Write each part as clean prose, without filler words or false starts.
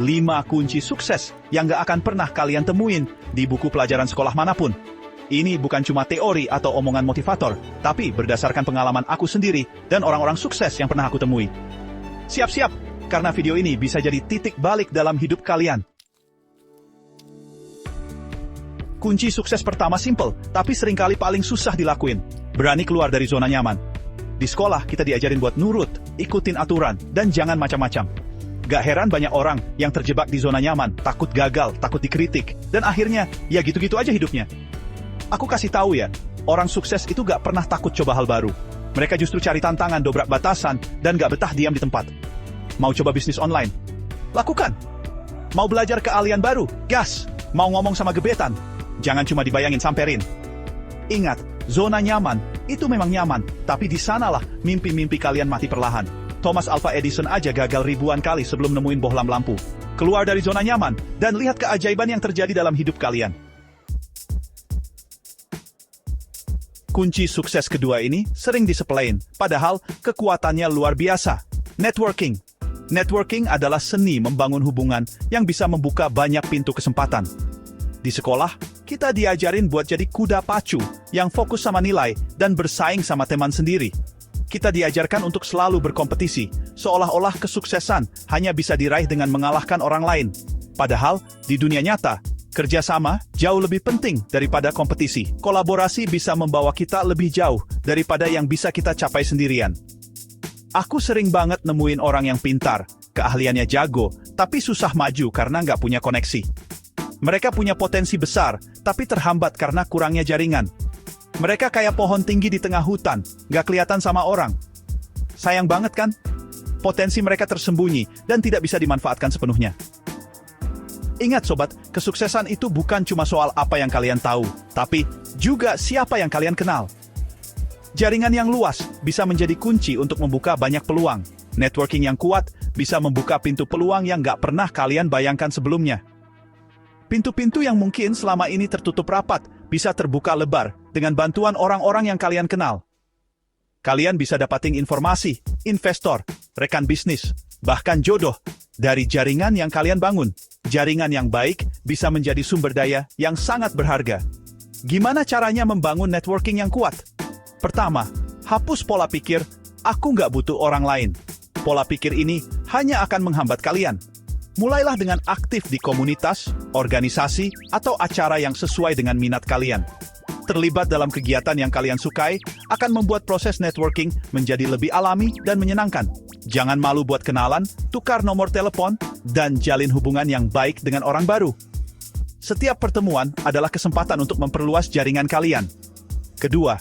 5 kunci sukses yang gak akan pernah kalian temuin di buku pelajaran sekolah manapun. Ini bukan cuma teori atau omongan motivator, tapi berdasarkan pengalaman aku sendiri dan orang-orang sukses yang pernah aku temui. Siap-siap, karena video ini bisa jadi titik balik dalam hidup kalian. Kunci sukses pertama simple, tapi seringkali paling susah dilakuin. Berani keluar dari zona nyaman. Di sekolah, kita diajarin buat nurut, ikutin aturan, dan jangan macam-macam. Gak heran banyak orang yang terjebak di zona nyaman, takut gagal, takut dikritik, dan akhirnya, ya gitu-gitu aja hidupnya. Aku kasih tahu ya, orang sukses itu gak pernah takut coba hal baru. Mereka justru cari tantangan, dobrak batasan, dan gak betah diam di tempat. Mau coba bisnis online? Lakukan. Mau belajar keahlian baru? Gas. Mau ngomong sama gebetan? Jangan cuma dibayangin, samperin. Ingat, zona nyaman itu memang nyaman, tapi di sanalah mimpi-mimpi kalian mati perlahan. Thomas Alva Edison aja gagal ribuan kali sebelum nemuin bohlam lampu. Keluar dari zona nyaman, dan lihat keajaiban yang terjadi dalam hidup kalian. Kunci sukses kedua ini sering disepelein, padahal kekuatannya luar biasa. Networking. Networking adalah seni membangun hubungan yang bisa membuka banyak pintu kesempatan. Di sekolah, kita diajarin buat jadi kuda pacu yang fokus sama nilai dan bersaing sama teman sendiri. Kita diajarkan untuk selalu berkompetisi, seolah-olah kesuksesan hanya bisa diraih dengan mengalahkan orang lain. Padahal, di dunia nyata, kerjasama jauh lebih penting daripada kompetisi. Kolaborasi bisa membawa kita lebih jauh daripada yang bisa kita capai sendirian. Aku sering banget nemuin orang yang pintar, keahliannya jago, tapi susah maju karena nggak punya koneksi. Mereka punya potensi besar, tapi terhambat karena kurangnya jaringan. Mereka kayak pohon tinggi di tengah hutan, nggak kelihatan sama orang. Sayang banget kan? Potensi mereka tersembunyi dan tidak bisa dimanfaatkan sepenuhnya. Ingat sobat, kesuksesan itu bukan cuma soal apa yang kalian tahu, tapi juga siapa yang kalian kenal. Jaringan yang luas bisa menjadi kunci untuk membuka banyak peluang. Networking yang kuat bisa membuka pintu peluang yang nggak pernah kalian bayangkan sebelumnya. Pintu-pintu yang mungkin selama ini tertutup rapat bisa terbuka lebar dengan bantuan orang-orang yang kalian kenal. Kalian bisa dapatin informasi, investor, rekan bisnis, bahkan jodoh dari jaringan yang kalian bangun. Jaringan yang baik bisa menjadi sumber daya yang sangat berharga. Gimana caranya membangun networking yang kuat? Pertama, hapus pola pikir, aku nggak butuh orang lain. Pola pikir ini hanya akan menghambat kalian. Mulailah dengan aktif di komunitas, organisasi, atau acara yang sesuai dengan minat kalian. Terlibat dalam kegiatan yang kalian sukai akan membuat proses networking menjadi lebih alami dan menyenangkan. Jangan malu buat kenalan, tukar nomor telepon, dan jalin hubungan yang baik dengan orang baru. Setiap pertemuan adalah kesempatan untuk memperluas jaringan kalian. Kedua,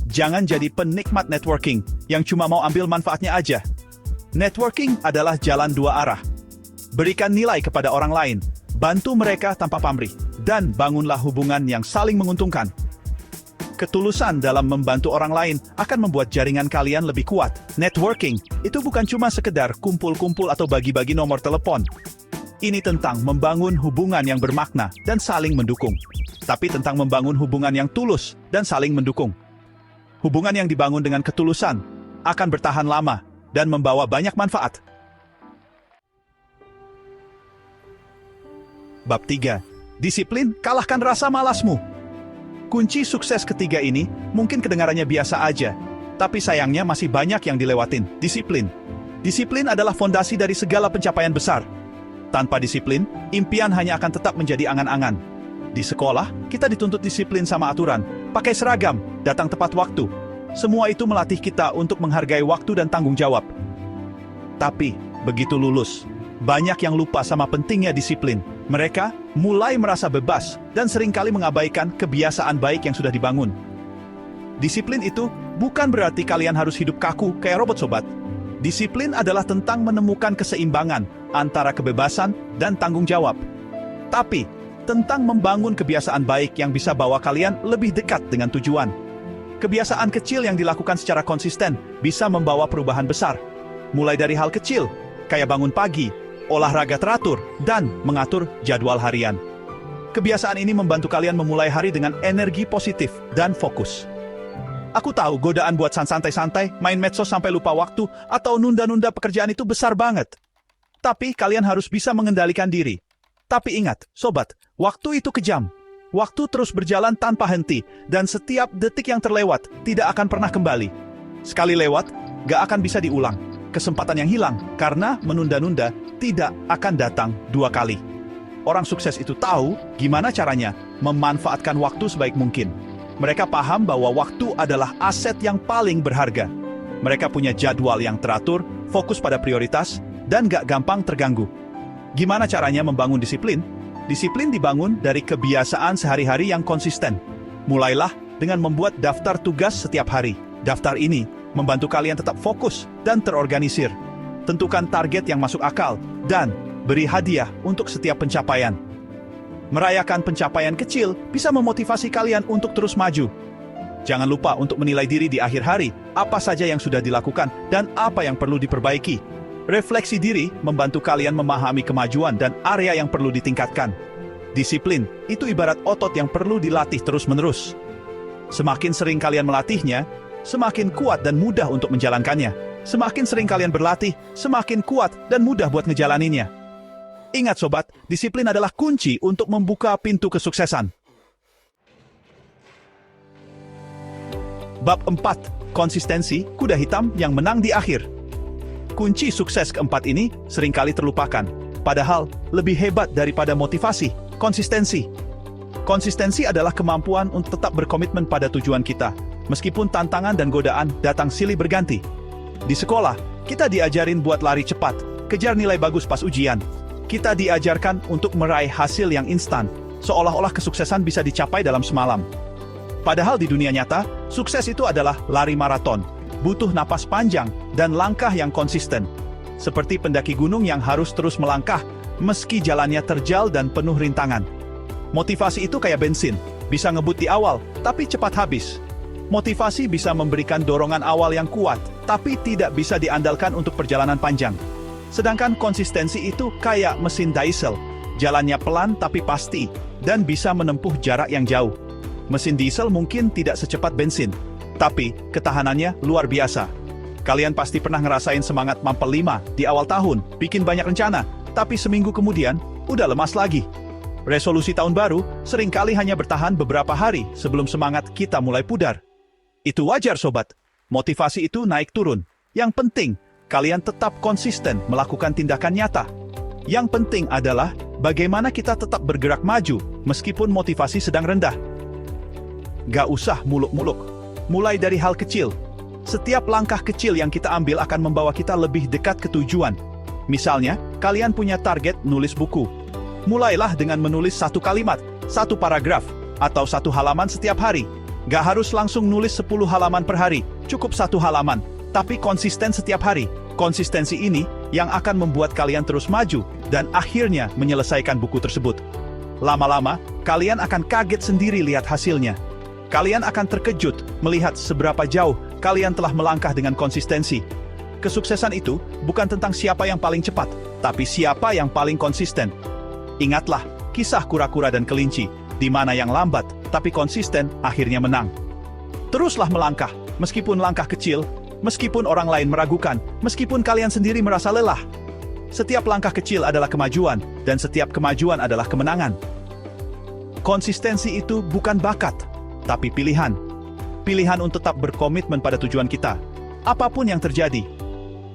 jangan jadi penikmat networking yang cuma mau ambil manfaatnya aja. Networking adalah jalan dua arah. Berikan nilai kepada orang lain, bantu mereka tanpa pamrih, dan bangunlah hubungan yang saling menguntungkan. Ketulusan dalam membantu orang lain akan membuat jaringan kalian lebih kuat. Networking itu bukan cuma sekedar kumpul-kumpul atau bagi-bagi nomor telepon. Ini tentang membangun hubungan yang bermakna dan saling mendukung. Tapi tentang membangun hubungan yang tulus dan saling mendukung. Hubungan yang dibangun dengan ketulusan akan bertahan lama dan membawa banyak manfaat. Bab 3. Disiplin, kalahkan rasa malasmu. Kunci sukses ketiga ini mungkin kedengarannya biasa aja, tapi sayangnya masih banyak yang dilewatin. Disiplin. Disiplin adalah fondasi dari segala pencapaian besar. Tanpa disiplin, impian hanya akan tetap menjadi angan-angan. Di sekolah, kita dituntut disiplin sama aturan, pakai seragam, datang tepat waktu. Semua itu melatih kita untuk menghargai waktu dan tanggung jawab. Tapi, begitu lulus, banyak yang lupa sama pentingnya disiplin. Mereka mulai merasa bebas dan seringkali mengabaikan kebiasaan baik yang sudah dibangun. Disiplin itu bukan berarti kalian harus hidup kaku kayak robot sobat. Disiplin adalah tentang menemukan keseimbangan antara kebebasan dan tanggung jawab. Tapi, tentang membangun kebiasaan baik yang bisa bawa kalian lebih dekat dengan tujuan. Kebiasaan kecil yang dilakukan secara konsisten bisa membawa perubahan besar. Mulai dari hal kecil, kayak bangun pagi, olahraga teratur, dan mengatur jadwal harian. Kebiasaan ini membantu kalian memulai hari dengan energi positif dan fokus. Aku tahu godaan buat santai-santai, main medsos sampai lupa waktu, atau nunda-nunda pekerjaan itu besar banget. Tapi kalian harus bisa mengendalikan diri. Tapi ingat, sobat, waktu itu kejam. Waktu terus berjalan tanpa henti, dan setiap detik yang terlewat tidak akan pernah kembali. Sekali lewat, gak akan bisa diulang. Kesempatan yang hilang, karena menunda-nunda tidak akan datang 2 kali. Orang sukses itu tahu gimana caranya memanfaatkan waktu sebaik mungkin. Mereka paham bahwa waktu adalah aset yang paling berharga. Mereka punya jadwal yang teratur, fokus pada prioritas, dan gak gampang terganggu. Gimana caranya membangun disiplin? Disiplin dibangun dari kebiasaan sehari-hari yang konsisten. Mulailah dengan membuat daftar tugas setiap hari. Daftar ini membantu kalian tetap fokus dan terorganisir. Tentukan target yang masuk akal, dan beri hadiah untuk setiap pencapaian. Merayakan pencapaian kecil bisa memotivasi kalian untuk terus maju. Jangan lupa untuk menilai diri di akhir hari, apa saja yang sudah dilakukan dan apa yang perlu diperbaiki. Refleksi diri membantu kalian memahami kemajuan dan area yang perlu ditingkatkan. Disiplin itu ibarat otot yang perlu dilatih terus-menerus. Semakin sering kalian melatihnya, semakin kuat dan mudah untuk menjalankannya. Semakin sering kalian berlatih, semakin kuat dan mudah buat ngejalaninnya. Ingat sobat, disiplin adalah kunci untuk membuka pintu kesuksesan. Bab 4. Konsistensi, kuda hitam yang menang di akhir. Kunci sukses keempat ini seringkali terlupakan. Padahal, lebih hebat daripada motivasi, konsistensi. Konsistensi adalah kemampuan untuk tetap berkomitmen pada tujuan kita, meskipun tantangan dan godaan datang silih berganti. Di sekolah, kita diajarin buat lari cepat, kejar nilai bagus pas ujian. Kita diajarkan untuk meraih hasil yang instan, seolah-olah kesuksesan bisa dicapai dalam semalam. Padahal di dunia nyata, sukses itu adalah lari maraton, butuh napas panjang dan langkah yang konsisten. Seperti pendaki gunung yang harus terus melangkah, meski jalannya terjal dan penuh rintangan. Motivasi itu kayak bensin, bisa ngebut di awal, tapi cepat habis. Motivasi bisa memberikan dorongan awal yang kuat, tapi tidak bisa diandalkan untuk perjalanan panjang. Sedangkan konsistensi itu kayak mesin diesel, jalannya pelan tapi pasti, dan bisa menempuh jarak yang jauh. Mesin diesel mungkin tidak secepat bensin, tapi ketahanannya luar biasa. Kalian pasti pernah ngerasain semangat mampel 5 di awal tahun, bikin banyak rencana, tapi seminggu kemudian, udah lemas lagi. Resolusi tahun baru seringkali hanya bertahan beberapa hari sebelum semangat kita mulai pudar. Itu wajar sobat, motivasi itu naik turun. Yang penting, kalian tetap konsisten melakukan tindakan nyata. Yang penting adalah bagaimana kita tetap bergerak maju meskipun motivasi sedang rendah. Gak usah muluk-muluk. Mulai dari hal kecil. Setiap langkah kecil yang kita ambil akan membawa kita lebih dekat ke tujuan. Misalnya, kalian punya target nulis buku. Mulailah dengan menulis 1 kalimat, 1 paragraf, atau 1 halaman setiap hari. Gak harus langsung nulis 10 halaman per hari, cukup 1 halaman, tapi konsisten setiap hari. Konsistensi ini yang akan membuat kalian terus maju dan akhirnya menyelesaikan buku tersebut. Lama-lama, kalian akan kaget sendiri lihat hasilnya. Kalian akan terkejut melihat seberapa jauh kalian telah melangkah dengan konsistensi. Kesuksesan itu bukan tentang siapa yang paling cepat, tapi siapa yang paling konsisten. Ingatlah kisah kura-kura dan kelinci, di mana yang lambat tapi konsisten akhirnya menang. Teruslah melangkah, meskipun langkah kecil, meskipun orang lain meragukan, meskipun kalian sendiri merasa lelah. Setiap langkah kecil adalah kemajuan, dan setiap kemajuan adalah kemenangan. Konsistensi itu bukan bakat, tapi pilihan. Pilihan untuk tetap berkomitmen pada tujuan kita, apapun yang terjadi.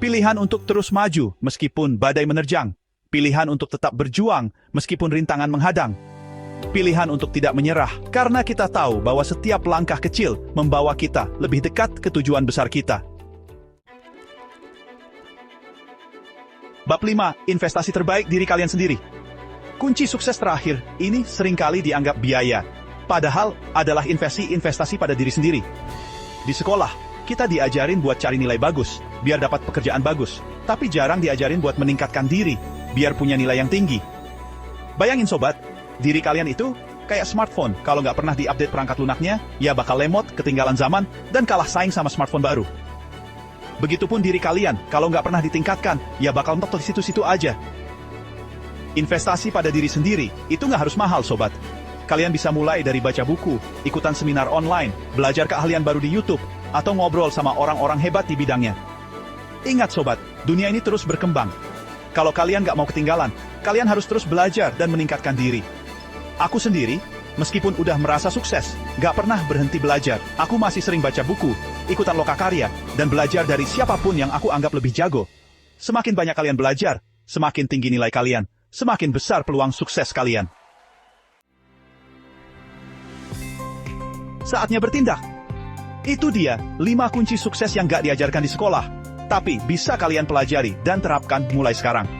Pilihan untuk terus maju meskipun badai menerjang. Pilihan untuk tetap berjuang meskipun rintangan menghadang. Pilihan untuk tidak menyerah karena kita tahu bahwa setiap langkah kecil membawa kita lebih dekat ke tujuan besar kita. Bab 5. Investasi terbaik diri kalian sendiri. Kunci sukses terakhir ini seringkali dianggap biaya, padahal adalah investasi pada diri sendiri. Di sekolah, kita diajarin buat cari nilai bagus, biar dapat pekerjaan bagus. Tapi jarang diajarin buat meningkatkan diri, biar punya nilai yang tinggi. Bayangin sobat, diri kalian itu kayak smartphone. Kalau nggak pernah diupdate perangkat lunaknya, ya bakal lemot, ketinggalan zaman, dan kalah saing sama smartphone baru. Begitupun diri kalian, kalau nggak pernah ditingkatkan, ya bakal mentok di situ-situ aja. Investasi pada diri sendiri, itu nggak harus mahal sobat. Kalian bisa mulai dari baca buku, ikutan seminar online, belajar keahlian baru di YouTube, atau ngobrol sama orang-orang hebat di bidangnya. Ingat sobat, dunia ini terus berkembang. Kalau kalian nggak mau ketinggalan, kalian harus terus belajar dan meningkatkan diri. Aku sendiri, meskipun udah merasa sukses, nggak pernah berhenti belajar. Aku masih sering baca buku, ikutan lokakarya, dan belajar dari siapapun yang aku anggap lebih jago. Semakin banyak kalian belajar, semakin tinggi nilai kalian, semakin besar peluang sukses kalian. Saatnya bertindak. Itu dia 5 kunci sukses yang gak diajarkan di sekolah, tapi bisa kalian pelajari dan terapkan mulai sekarang.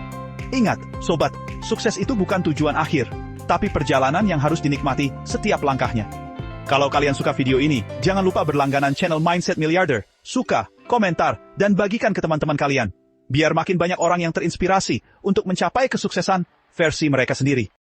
Ingat, sobat, sukses itu bukan tujuan akhir, tapi perjalanan yang harus dinikmati setiap langkahnya. Kalau kalian suka video ini, jangan lupa berlangganan channel Mindset Milliarder, suka, komentar, dan bagikan ke teman-teman kalian. Biar makin banyak orang yang terinspirasi untuk mencapai kesuksesan versi mereka sendiri.